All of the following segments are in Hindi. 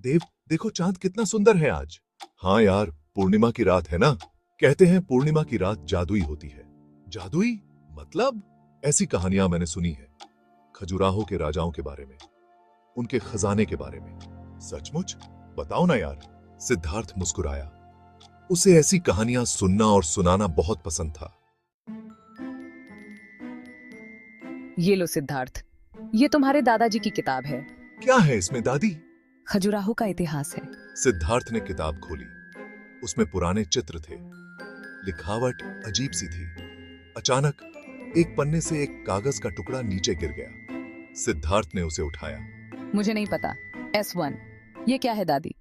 देव, देखो चांद कितना सुंदर है आज। हाँ यार, पूर्णिमा की रात है ना। कहते हैं पूर्णिमा की रात जादुई होती है। जादुई मतलब? ऐसी कहानियां मैंने सुनी है, खजुराहो के राजाओं के बारे में, उनके खजाने के बारे में। सचमुच? बताओ ना यार। सिद्धार्थ मुस्कुराया। उसे ऐसी कहानियां सुनना और सुनाना बहुत पसंद था। ये लो सिद्धार्थ, ये तुम्हारे दादाजी की किताब है। क्या है इसमें दादी? खजुराहो का इतिहास है। सिद्धार्थ ने किताब खोली। उसमें पुराने चित्र थे, लिखावट अजीब सी थी। अचानक एक पन्ने से एक कागज का टुकड़ा नीचे गिर गया। सिद्धार्थ ने उसे उठाया। मुझे नहीं पता। S1 ये क्या है दादी?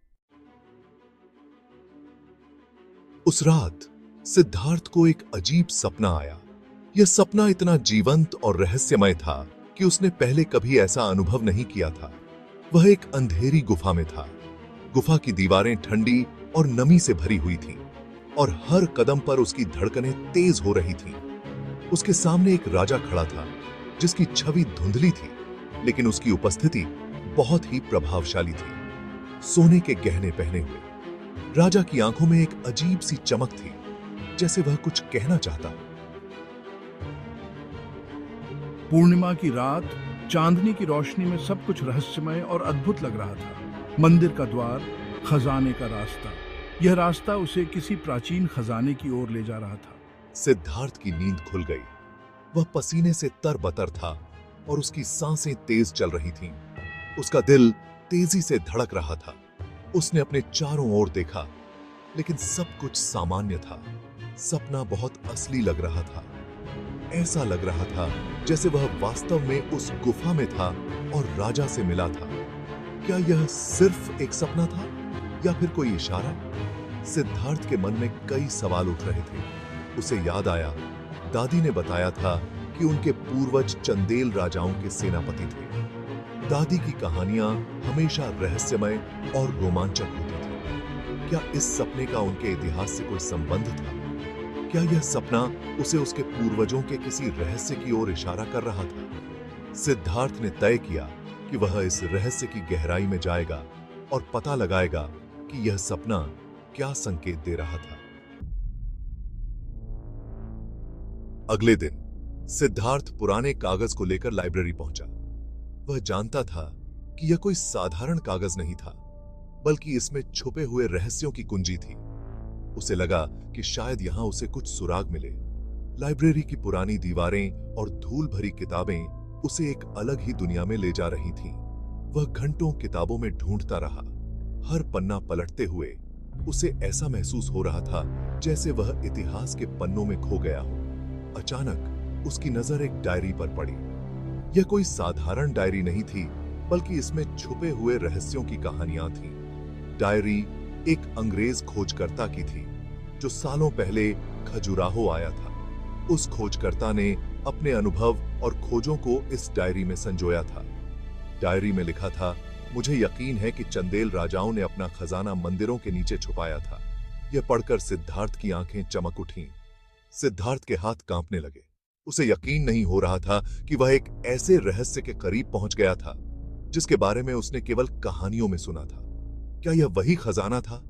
उस रात सिद्धार्थ को एक अजीब सपना आया। यह सपना इतना जीवंत और रहस्यमय था कि उसने पहले कभी ऐसा अनुभव नहीं किया था। वह एक अंधेरी गुफा में था। गुफा की दीवारें ठंडी और नमी से भरी हुई थीं, और हर कदम पर उसकी धड़कनें तेज हो रही थीं। उसके सामने एक राजा खड़ा था, जिसकी छवि धुंधली थी, लेकिन उसकी उपस्थिति बहुत ही प्रभावशाली थी। सोने के गहने पहने हुए राजा की आंखों में एक अजीब सी चमक थी, जैसे वह कुछ कहना चाहता। पूर्णिमा की रात, चांदनी की रोशनी में सब कुछ रहस्यमय और अद्भुत लग रहा था। मंदिर का द्वार, खजाने का रास्ता। यह रास्ता उसे किसी प्राचीन खजाने की ओर ले जा रहा था। सिद्धार्थ की नींद खुल गई। वह पसीने से तरबतर था और उसकी सांसें तेज चल रही थीं। उसका दिल तेजी से धड़क रहा था। उसने अपने चारों ओर देखा, लेकिन सब कुछ सामान्य था। सपना बहुत असली लग रहा था। ऐसा लग रहा था जैसे वह वास्तव में उस गुफा में था और राजा से मिला था। क्या यह सिर्फ एक सपना था या फिर कोई इशारा? सिद्धार्थ के मन में कई सवाल उठ रहे थे। उसे याद आया, दादी ने बताया था कि उनके पूर्वज चंदेल राजाओं के सेनापति थे। दादी की कहानियां हमेशा रहस्यमय और रोमांचक होती थी। क्या इस सपने का उनके इतिहास से कोई संबंध था? क्या यह सपना उसे उसके पूर्वजों के किसी रहस्य की ओर इशारा कर रहा था? सिद्धार्थ ने तय किया कि वह इस रहस्य की गहराई में जाएगा और पता लगाएगा कि यह सपना क्या संकेत दे रहा था। अगले दिन सिद्धार्थ पुराने कागज को लेकर लाइब्रेरी पहुंचा। वह जानता था कि यह कोई साधारण कागज नहीं था, बल्कि इसमें छुपे हुए रहस्यों की कुंजी थी। उसे लगा कि शायद यहां उसे कुछ सुराग मिले। लाइब्रेरी की पुरानी दीवारें और धूल भरी किताबें उसे एक अलग ही दुनिया में ले जा रही थीं। वह घंटों किताबों में ढूंढता रहा। हर पन्ना पलटते हुए उसे ऐसा महसूस हो रहा था जैसे वह इतिहास के पन्नों में खो गया हो। अचानक उसकी नजर एक डायरी पर पड़ी। यह कोई साधारण डायरी नहीं थी, बल्कि इसमें छुपे हुए रहस्यों की कहानियां थीं। डायरी एक अंग्रेज खोजकर्ता की थी, जो सालों पहले खजुराहो आया था। उस खोजकर्ता ने अपने अनुभव और खोजों को इस डायरी में संजोया था। डायरी में लिखा था, मुझे यकीन है कि चंदेल राजाओं ने अपना खजाना मंदिरों के नीचे छुपाया था। यह पढ़कर सिद्धार्थ की आंखें चमक उठीं। सिद्धार्थ के हाथ कांपने लगे। उसे यकीन नहीं हो रहा था कि वह एक ऐसे रहस्य के करीब पहुंच गया था, जिसके बारे में उसने केवल कहानियों में सुना था। क्या यह वही खजाना था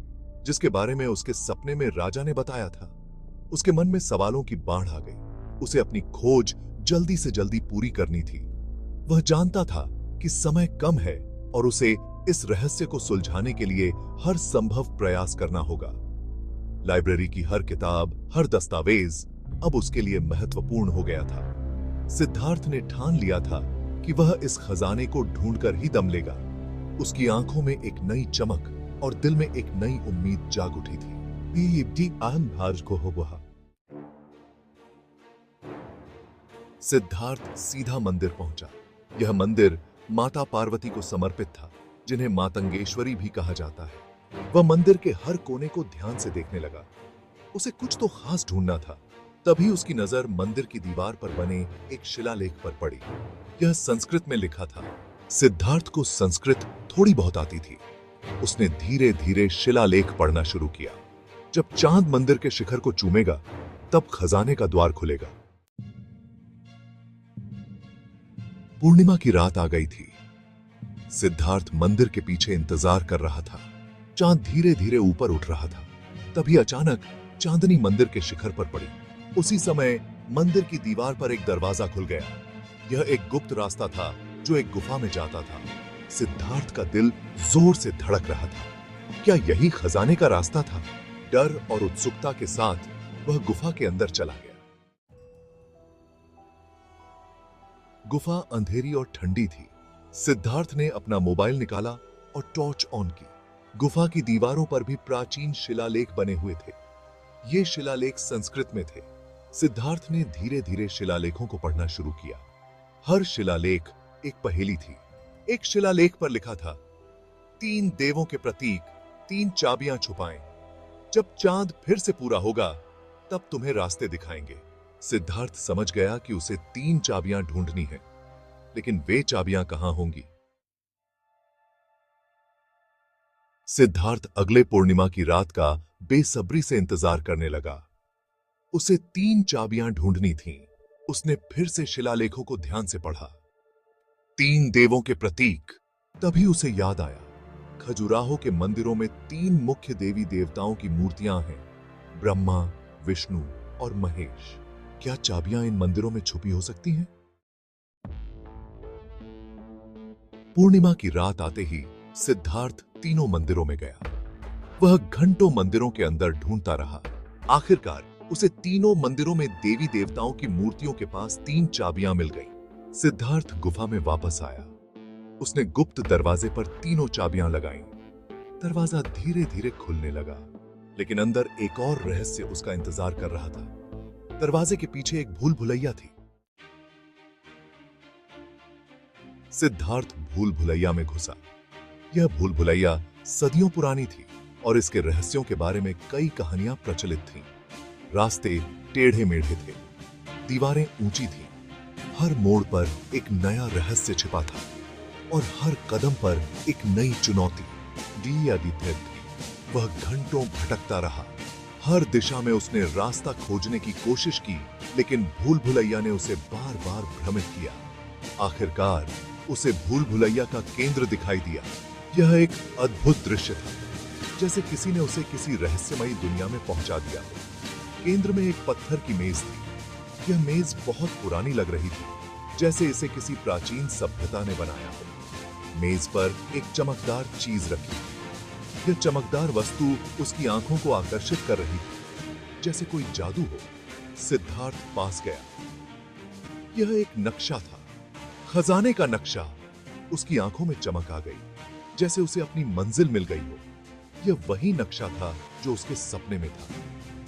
जिसके बारे में उसके सपने में राजा ने बताया था? उसके मन में सवालों की बाढ़ आ गई। उसे अपनी खोज जल्दी से जल्दी पूरी करनी थी। वह जानता था कि समय कम है और उसे इस रहस्य को सुलझाने के लिए हर संभव प्रयास करना होगा। लाइब्रेरी की हर किताब, हर दस्तावेज अब उसके लिए महत्वपूर्ण हो गया था। सिद्धार्थ ने ठान लिया था कि वह इस खजाने को ढूंढकर ही दम लेगा। उसकी आंखों में एक नई चमक और दिल में एक नई उम्मीद जाग उठी थी। सिद्धार्थ सीधा मंदिर पहुंचा। यह मंदिर माता पार्वती को समर्पित था, जिन्हें मातंगेश्वरी भी कहा जाता है। वह मंदिर के हर कोने को ध्यान से देखने लगा। उसे कुछ तो खास ढूंढना था। तभी उसकी नजर मंदिर की दीवार पर बने एक शिलालेख पर पड़ी। यह संस्कृत में लिखा था। सिद्धार्थ को संस्कृत थोड़ी बहुत आती थी। उसने धीरे धीरे शिलालेख पढ़ना शुरू किया। जब चांद मंदिर के शिखर को चूमेगा, तब खजाने का द्वार खुलेगा। पूर्णिमा की रात आ गई थी। सिद्धार्थ मंदिर के पीछे इंतजार कर रहा था। चांद धीरे धीरे ऊपर उठ रहा था। तभी अचानक चांदनी मंदिर के शिखर पर पड़ी। उसी समय मंदिर की दीवार पर एक दरवाजा खुल गया। यह एक गुप्त रास्ता था जो एक गुफा में जाता था। सिद्धार्थ का दिल जोर से धड़क रहा था। क्या यही खजाने का रास्ता था? डर और उत्सुकता के साथ वह गुफा के अंदर चला गया। गुफा अंधेरी और ठंडी थी। सिद्धार्थ ने अपना मोबाइल निकाला और टॉर्च ऑन की। गुफा की दीवारों पर भी प्राचीन शिलालेख बने हुए थे। ये शिलालेख संस्कृत में थे। सिद्धार्थ ने धीरे धीरे शिलालेखों को पढ़ना शुरू किया। हर शिलालेख एक पहेली थी। एक शिलालेख पर लिखा था, 3 देवों के प्रतीक 3 चाबियां छुपाएं। जब चांद फिर से पूरा होगा तब तुम्हें रास्ते दिखाएंगे। सिद्धार्थ समझ गया कि उसे 3 चाबियां ढूंढनी है, लेकिन वे चाबियां कहां होंगी? सिद्धार्थ अगले पूर्णिमा की रात का बेसब्री से इंतजार करने लगा। उसे 3 चाबियां ढूंढनी थीं। उसने फिर से शिलालेखों को ध्यान से पढ़ा। 3 देवों के प्रतीक। तभी उसे याद आया, खजुराहो के मंदिरों में 3 मुख्य देवी देवताओं की मूर्तियां हैं, ब्रह्मा, विष्णु और महेश। क्या चाबियां इन मंदिरों में छुपी हो सकती हैं? पूर्णिमा की रात आते ही सिद्धार्थ तीनों मंदिरों में गया। वह घंटों मंदिरों के अंदर ढूंढता रहा। आखिरकार उसे तीनों मंदिरों में देवी देवताओं की मूर्तियों के पास 3 चाबियां मिल गईं। सिद्धार्थ गुफा में वापस आया। उसने गुप्त दरवाजे पर तीनों चाबियां लगाईं। दरवाजा धीरे धीरे खुलने लगा, लेकिन अंदर एक और रहस्य उसका इंतजार कर रहा था। दरवाजे के पीछे एक भूल भुलैया थी। सिद्धार्थ भूल भुलैया में घुसा। यह भूल भुलैया सदियों पुरानी थी और इसके रहस्यों के बारे में कई कहानियां प्रचलित थीं। रास्ते टेढ़े मेढ़े थे, दीवारें ऊंची थीं, हर मोड़ पर एक नया रहस्य छिपा था और हर कदम पर एक नई चुनौती। डी वह घंटों भटकता रहा। हर दिशा में उसने रास्ता खोजने की कोशिश की, लेकिन भूल भुलैया ने उसे बार बार भ्रमित किया। आखिरकार उसे भूल भुलैया का केंद्र दिखाई दिया। यह एक अद्भुत दृश्य था, जैसे किसी ने उसे किसी रहस्यमयी दुनिया में पहुंचा दिया। केंद्र में एक पत्थर की मेज थी। यह मेज बहुत पुरानी लग रही थी, जैसे इसे किसी प्राचीन सभ्यता ने बनाया हो। मेज पर एक चमकदार चीज रखी थी। यह चमकदार वस्तु उसकी आंखों को आकर्षित कर रही थी, जैसे कोई जादू हो। सिद्धार्थ पास गया। यह एक नक्शा था, खजाने का नक्शा। उसकी आंखों में चमक आ गई, जैसे उसे अपनी मंजिल मिल गई हो। यह वही नक्शा था जो उसके सपने में था।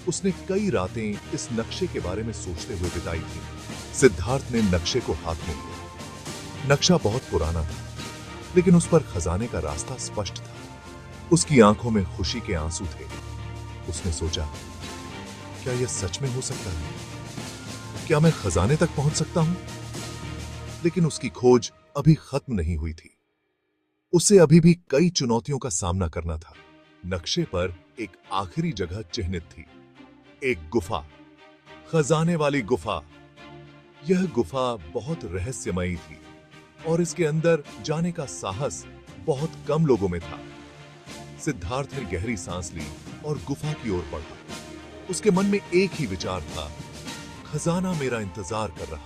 उसने कई रातें इस नक्शे के बारे में सोचते हुए बिताई थी। सिद्धार्थ ने नक्शे को हाथ में लिया। नक्शा बहुत पुराना था, लेकिन उस पर खजाने का रास्ता स्पष्ट था। उसकी आंखों में खुशी के आंसू थे। उसने सोचा, क्या यह सच में हो सकता है? क्या मैं खजाने तक पहुंच सकता हूं? लेकिन उसकी खोज अभी खत्म नहीं हुई थी। उसे अभी भी कई चुनौतियों का सामना करना था। नक्शे पर एक आखिरी जगह चिह्नित थी, एक गुफा, खजाने वाली गुफा। यह गुफा बहुत रहस्यमयी थी और इसके अंदर जाने का साहस बहुत कम लोगों में था। सिद्धार्थ ने गहरी सांस ली और गुफा की ओर बढ़ा। उसके मन में एक ही विचार था, खजाना मेरा इंतजार कर रहा